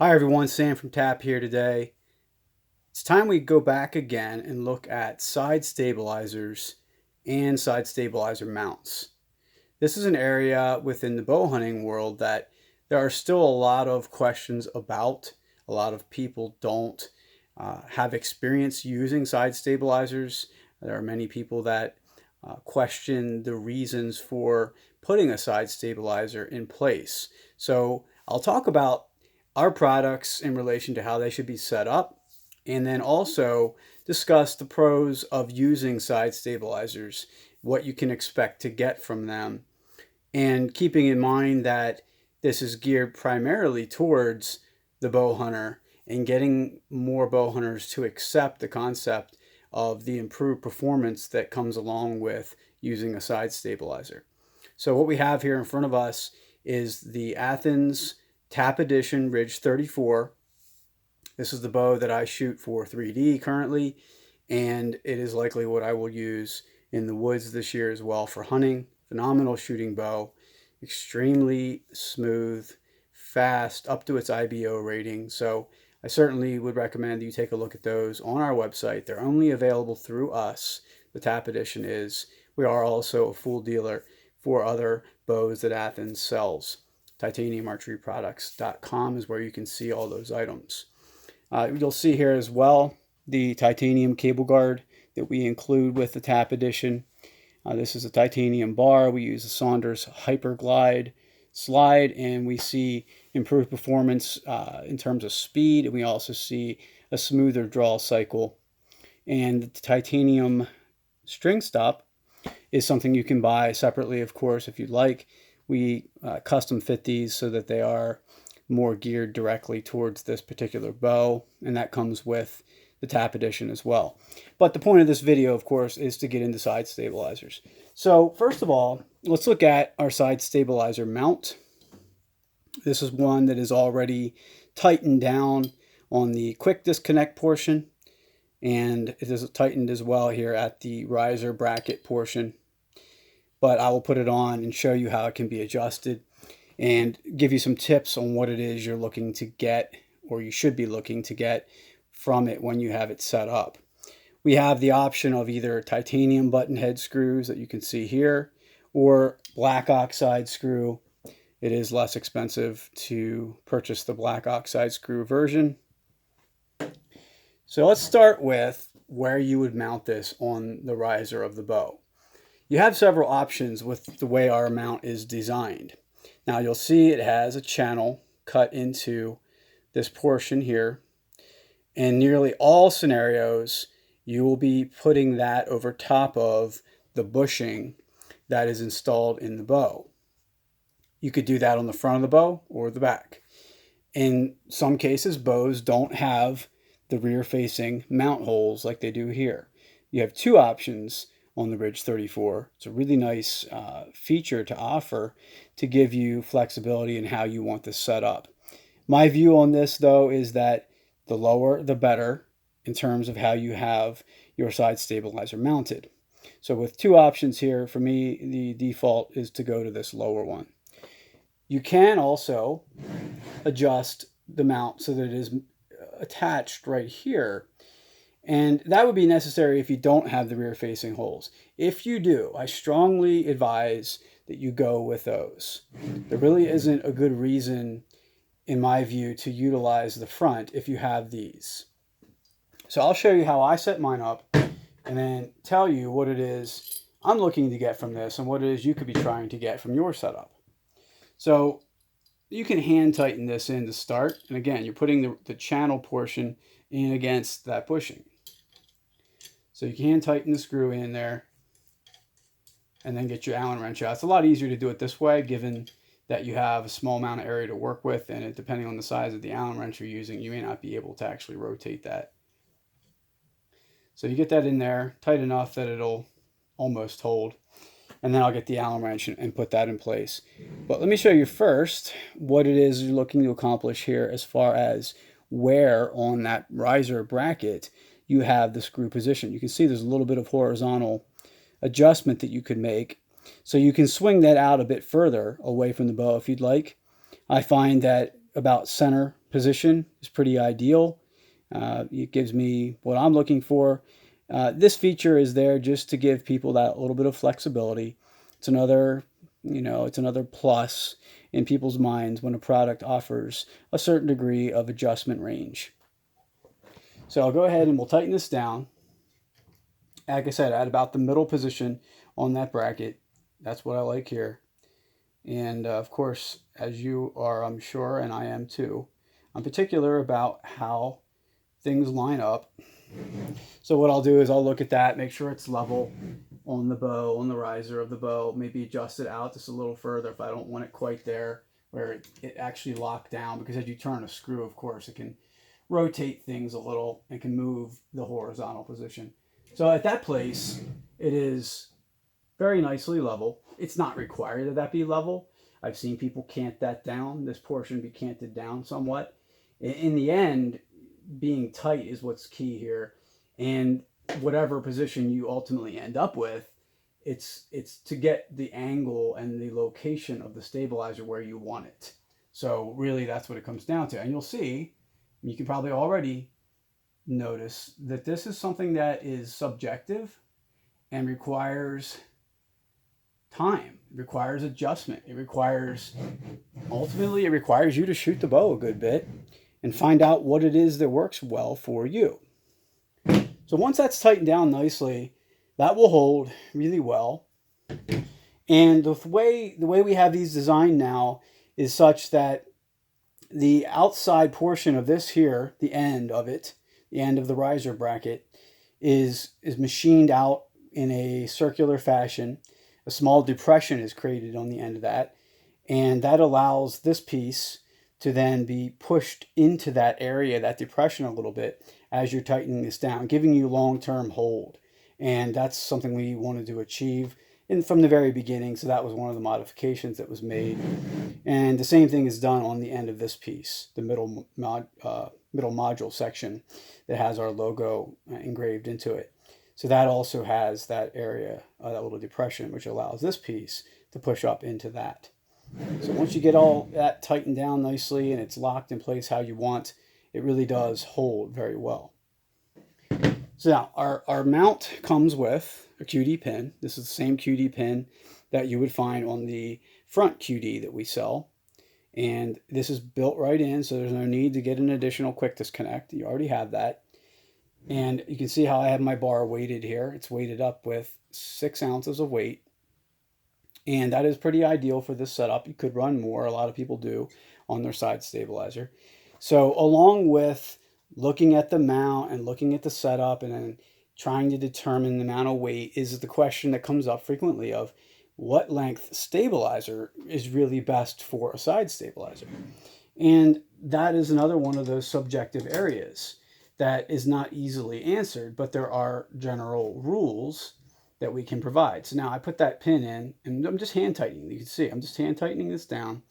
Hi everyone, Sam from TAP here today. It's time we go back again and look at side stabilizers and side stabilizer mounts. This is an area within the bow hunting world that there are still a lot of questions about. A lot of people don't have experience using side stabilizers. There are many people that question the reasons for putting a side stabilizer in place. So I'll talk about our products in relation to how they should be set up, and then also discuss the pros of using side stabilizers, what you can expect to get from them, and keeping in mind that this is geared primarily towards the bow hunter and getting more bow hunters to accept the concept of the improved performance that comes along with using a side stabilizer. So what we have here in front of us is the Athens Tap Edition Ridge 34. This is the bow that I shoot for 3D currently, and it is likely what I will use in the woods this year as well for hunting. Phenomenal shooting bow, extremely smooth, fast, up to its IBO rating. So I certainly would recommend that you take a look at those on our website. They're only available through us. The Tap Edition is. We are also a full dealer for other bows that Athens sells. TitaniumArcheryProducts.com is where you can see all those items. You'll see here as well the titanium cable guard that we include with the Tap Edition. This is a titanium bar. We use the Saunders Hyperglide slide, and we see improved performance in terms of speed, and we also see a smoother draw cycle. And the titanium string stop is something you can buy separately, of course, if you'd like. We custom fit these so that they are more geared directly towards this particular bow, and that comes with the Tap Edition as well. But the point of this video, of course, is to get into side stabilizers. So first of all, let's look at our side stabilizer mount. This is one that is already tightened down on the quick disconnect portion, and it is tightened as well here at the riser bracket portion. But I will put it on and show you how it can be adjusted and give you some tips on what it is you're looking to get, or you should be looking to get from it when you have it set up. We have the option of either titanium button head screws that you can see here, or black oxide screw. It is less expensive to purchase the black oxide screw version. So let's start with where you would mount this on the riser of the bow. You have several options with the way our mount is designed. Now you'll see it has a channel cut into this portion here. In nearly all scenarios, you will be putting that over top of the bushing that is installed in the bow. You could do that on the front of the bow or the back. In some cases, bows don't have the rear-facing mount holes like they do here. You have two options on the Ridge 34. It's a really nice feature to offer to give you flexibility in how you want this set up. My view on this, though, is that the lower the better in terms of how you have your side stabilizer mounted. So with two options here, for me, the default is to go to this lower one. You can also adjust the mount so that it is attached right here. And that would be necessary if you don't have the rear-facing holes. If you do, I strongly advise that you go with those. There really isn't a good reason, in my view, to utilize the front if you have these. So I'll show you how I set mine up and then tell you what it is I'm looking to get from this and what it is you could be trying to get from your setup. So you can hand tighten this in to start. And again, you're putting the channel portion in against that bushing. So you can tighten the screw in there and then get your Allen wrench out. It's a lot easier to do it this way, given that you have a small amount of area to work with, and it, depending on the size of the Allen wrench you're using, you may not be able to actually rotate that. So you get that in there tight enough that it'll almost hold, and then I'll get the Allen wrench and put that in place. But let me show you first what it is you're looking to accomplish here as far as where on that riser bracket you have the screw position. You can see there's a little bit of horizontal adjustment that you could make. So you can swing that out a bit further away from the bow if you'd like. I find that about center position is pretty ideal. It gives me what I'm looking for. This feature is there just to give people that little bit of flexibility. It's another, it's another plus in people's minds when a product offers a certain degree of adjustment range. So I'll go ahead and we'll tighten this down. Like I said, at about the middle position on that bracket. That's what I like here. And of course, as you are, I'm sure, and I am too, I'm particular about how things line up. So what I'll do is I'll look at that, make sure it's level on the bow, on the riser of the bow, maybe adjust it out just a little further if I don't want it quite there where it actually locked down, because as you turn a screw, of course, it can rotate things a little and can move the horizontal position. So at that place, it is very nicely level. It's not required that that be level. I've seen people cant that down, this portion be canted down somewhat. In the end, being tight is what's key here. And whatever position you ultimately end up with, it's to get the angle and the location of the stabilizer where you want it. So really that's what it comes down to. And you'll see, you can probably already notice that this is something that is subjective and requires time. It requires adjustment. Ultimately, it requires you to shoot the bow a good bit and find out what it is that works well for you. So once that's tightened down nicely, that will hold really well. And the way we have these designed now is such that the outside portion of this here, the end of it, the end of the riser bracket, is machined out in a circular fashion. A small depression is created on the end of that, and that allows this piece to then be pushed into that area, that depression, a little bit as you're tightening this down, giving you long-term hold. And that's something we wanted to achieve from the very beginning, so that was one of the modifications that was made. And the same thing is done on the end of this piece, the middle module section that has our logo engraved into it. So that also has that area, that little depression, which allows this piece to push up into that. So once you get all that tightened down nicely and it's locked in place how you want, it really does hold very well. So now our mount comes with a QD pin. This is the same QD pin that you would find on the front QD that we sell. And this is built right in, so there's no need to get an additional quick disconnect. You already have that. And you can see how I have my bar weighted here. It's weighted up with 6 ounces of weight. And that is pretty ideal for this setup. You could run more. A lot of people do on their side stabilizer. So along with looking at the mount and looking at the setup and then trying to determine the amount of weight is the question that comes up frequently of what length stabilizer is really best for a side stabilizer. And that is another one of those subjective areas that is not easily answered, but there are general rules that we can provide. So now I put that pin in and I'm just hand tightening. You can see I'm just hand tightening this down,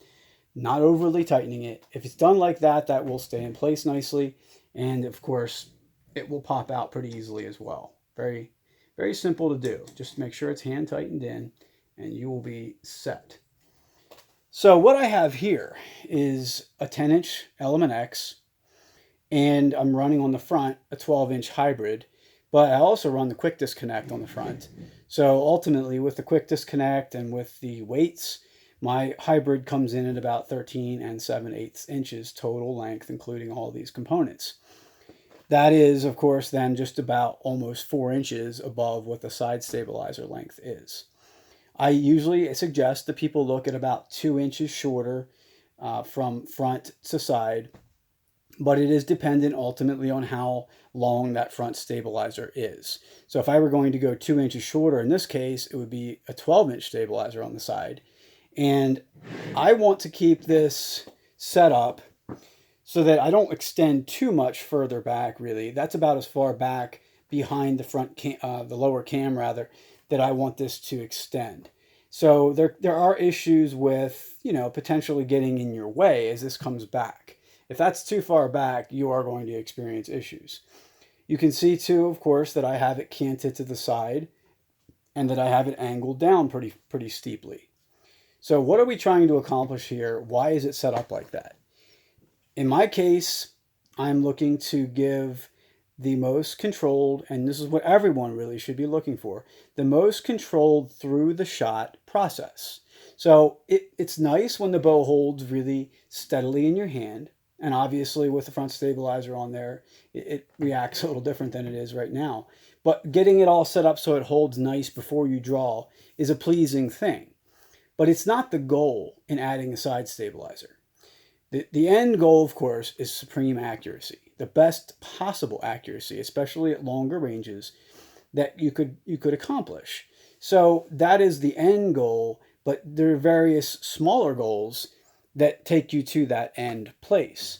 not overly tightening it. If it's done like that, that will stay in place nicely. And of course, it will pop out pretty easily as well. Very, very simple to do. Just make sure it's hand tightened in and you will be set. So what I have here is a 10-inch Element X, and I'm running on the front a 12-inch hybrid, but I also run the quick disconnect on the front. So ultimately with the quick disconnect and with the weights, my hybrid comes in at about 13 7/8 inches total length, including all these components. That is, of course, then just about almost 4 inches above what the side stabilizer length is. I usually suggest that people look at about 2 inches shorter from front to side, but it is dependent ultimately on how long that front stabilizer is. So if I were going to go 2 inches shorter, in this case, it would be a 12-inch stabilizer on the side. And I want to keep this set up so that I don't extend too much further back, really. That's about as far back behind the front the lower cam, rather, that I want this to extend. So there are issues with, potentially getting in your way as this comes back. If that's too far back, you are going to experience issues. You can see too, of course, that I have it canted to the side and that I have it angled down pretty steeply. So what are we trying to accomplish here? Why is it set up like that? In my case, I'm looking to give the most controlled, and this is what everyone really should be looking for, the most controlled through the shot process. So it's nice when the bow holds really steadily in your hand. And obviously with the front stabilizer on there, it reacts a little different than it is right now. But getting it all set up so it holds nice before you draw is a pleasing thing. But it's not the goal in adding a side stabilizer. The end goal, of course, is supreme accuracy, the best possible accuracy, especially at longer ranges that you could accomplish. So that is the end goal, but there are various smaller goals that take you to that end place.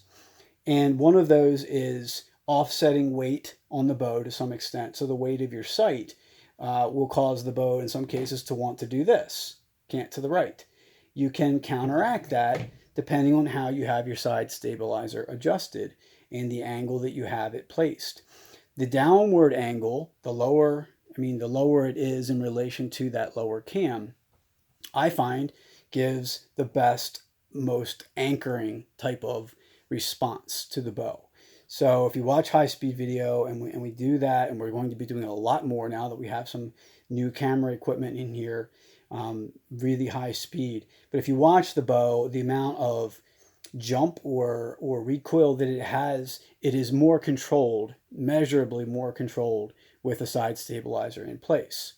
And one of those is offsetting weight on the bow to some extent. So the weight of your sight will cause the bow in some cases to want to do this, cant to the right. You can counteract that depending on how you have your side stabilizer adjusted and the angle that you have it placed. The downward angle, the lower it is in relation to that lower cam, I find gives the best, most anchoring type of response to the bow. So if you watch high-speed video, and we do that, and we're going to be doing a lot more now that we have some new camera equipment in here, really high speed. But if you watch the bow, the amount of jump or recoil that it has, it is more controlled, measurably more controlled with a side stabilizer in place.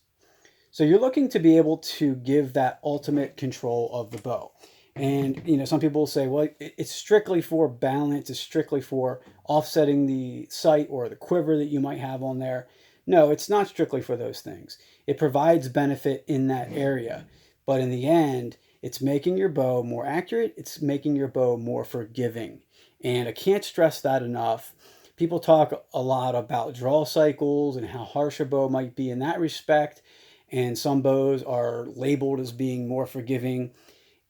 So you're looking to be able to give that ultimate control of the bow. And some people will say, well, it's strictly for balance, it's strictly for offsetting the sight or the quiver that you might have on there. No, it's not strictly for those things. It provides benefit in that area, but in the end, it's making your bow more accurate. It's making your bow more forgiving. And I can't stress that enough. People talk a lot about draw cycles and how harsh a bow might be in that respect. And some bows are labeled as being more forgiving.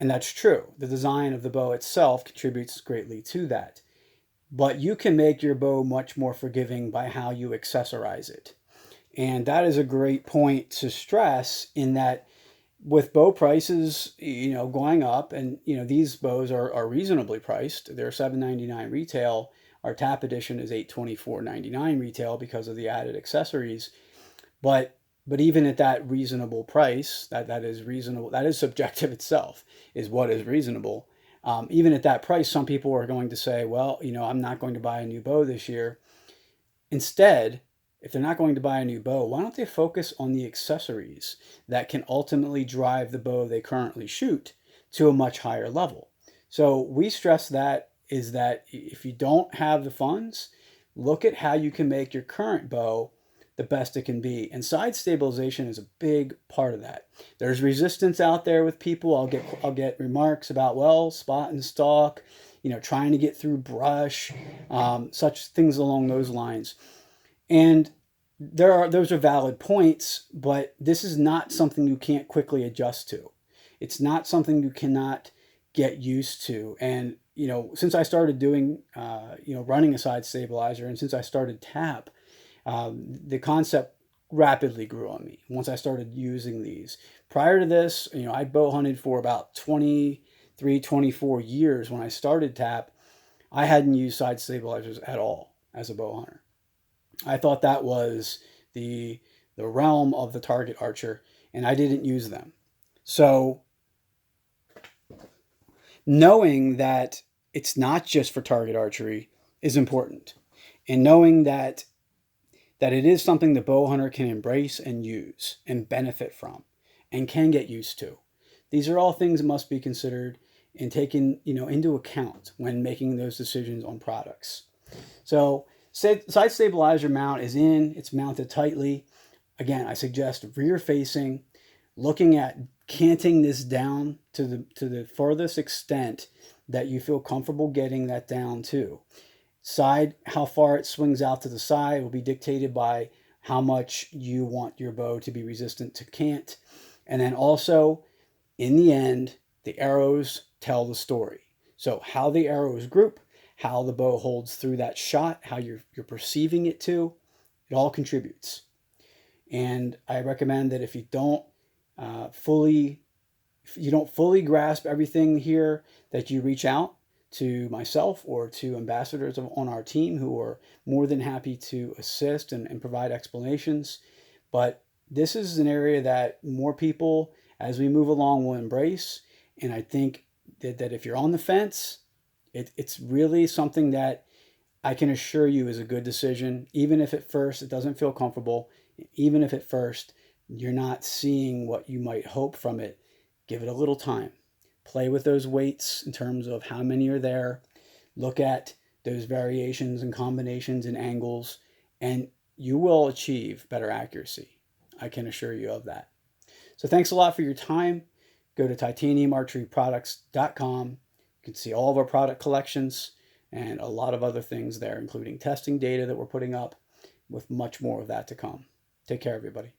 And that's true. The design of the bow itself contributes greatly to that. But you can make your bow much more forgiving by how you accessorize it. And that is a great point to stress, in that with bow prices, going up, and these bows are reasonably priced. They're $7.99 retail. Our tap edition is $824.99 retail because of the added accessories. But even at that reasonable price, that is reasonable. That is subjective itself, is what is reasonable. Even at that price, some people are going to say, well, I'm not going to buy a new bow this year. Instead, if they're not going to buy a new bow, why don't they focus on the accessories that can ultimately drive the bow they currently shoot to a much higher level? So we stress that if you don't have the funds, look at how you can make your current bow the best it can be. And side stabilization is a big part of that. There's resistance out there with people. I'll get remarks about, well, spot and stalk, trying to get through brush, such things along those lines. And those are valid points, but this is not something you can't quickly adjust to. It's not something you cannot get used to. And since I started doing running a side stabilizer, and since I started tap, the concept rapidly grew on me once I started using these. Prior to this, I bow hunted for about 23, 24 years. When I started tap, I hadn't used side stabilizers at all as a bow hunter. I thought that was the realm of the target archer, and I didn't use them. So knowing that it's not just for target archery is important, and knowing that it is something the bow hunter can embrace and use and benefit from and can get used to. These are all things that must be considered and taken into account when making those decisions on products. So side stabilizer mount is in, it's mounted tightly. Again, I suggest rear facing, looking at canting this down to the furthest extent that you feel comfortable getting that down to. Side, how far it swings out to the side will be dictated by how much you want your bow to be resistant to cant. And then also, in the end, the arrows tell the story. So how the arrows group, how the bow holds through that shot, how you're perceiving it to, it all contributes. And I recommend that if you don't fully grasp everything here, that you reach out to myself or to ambassadors on our team who are more than happy to assist and provide explanations. But this is an area that more people, as we move along, will embrace. And I think that if you're on the fence, it's really something that I can assure you is a good decision, even if at first it doesn't feel comfortable, even if at first you're not seeing what you might hope from it. Give it a little time. Play with those weights in terms of how many are there. Look at those variations and combinations and angles, and you will achieve better accuracy. I can assure you of that. So thanks a lot for your time. Go to titaniumarcheryproducts.com. You can see all of our product collections and a lot of other things there, including testing data that we're putting up, with much more of that to come. Take care, everybody.